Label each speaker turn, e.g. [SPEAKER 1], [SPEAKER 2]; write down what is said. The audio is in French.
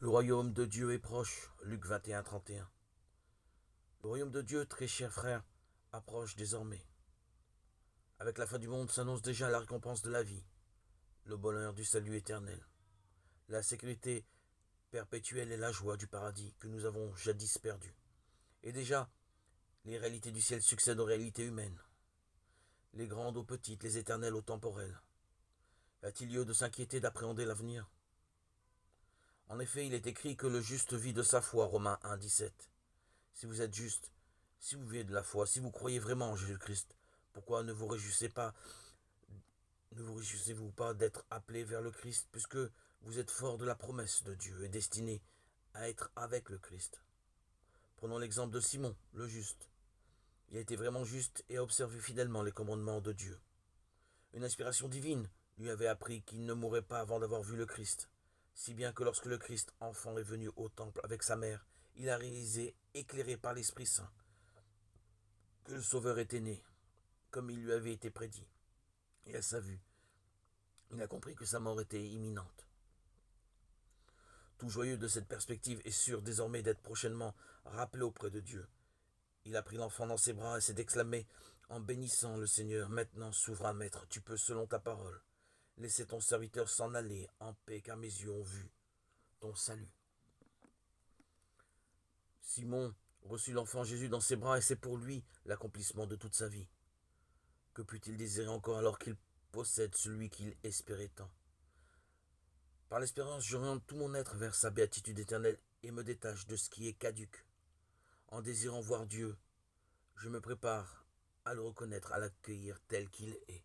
[SPEAKER 1] Le royaume de Dieu est proche. Luc 21, 31. Le royaume de Dieu, très cher frère, approche désormais. Avec la fin du monde s'annonce déjà la récompense de la vie, le bonheur du salut éternel, la sécurité perpétuelle et la joie du paradis que nous avons jadis perdu. Et déjà, les réalités du ciel succèdent aux réalités humaines, les grandes aux petites, les éternelles aux temporelles. Y a-t-il lieu de s'inquiéter d'appréhender l'avenir? En effet, il est écrit que le juste vit de sa foi, Romains 1, 17. Si vous êtes juste, si vous vivez de la foi, si vous croyez vraiment en Jésus-Christ, pourquoi ne vous réjouissez-vous pas d'être appelé vers le Christ, puisque vous êtes fort de la promesse de Dieu et destiné à être avec le Christ? Prenons l'exemple de Simon, le juste. Il a été vraiment juste et a observé fidèlement les commandements de Dieu. Une inspiration divine lui avait appris qu'il ne mourrait pas avant d'avoir vu le Christ, si bien que lorsque le Christ enfant est venu au temple avec sa mère, il a réalisé, éclairé par l'Esprit Saint, que le Sauveur était né, comme il lui avait été prédit. Et à sa vue, il a compris que sa mort était imminente. Tout joyeux de cette perspective et sûr désormais d'être prochainement rappelé auprès de Dieu, il a pris l'enfant dans ses bras et s'est exclamé en bénissant le Seigneur: Maintenant, souverain maître, tu peux, selon ta parole, laisser ton serviteur s'en aller en paix, car mes yeux ont vu ton salut. Simon reçut l'enfant Jésus dans ses bras et c'est pour lui l'accomplissement de toute sa vie. Que put-il désirer encore alors qu'il possède celui qu'il espérait tant? Par l'espérance, j'oriente tout mon être vers sa béatitude éternelle et me détache de ce qui est caduc. En désirant voir Dieu, je me prépare à le reconnaître, à l'accueillir tel qu'il est.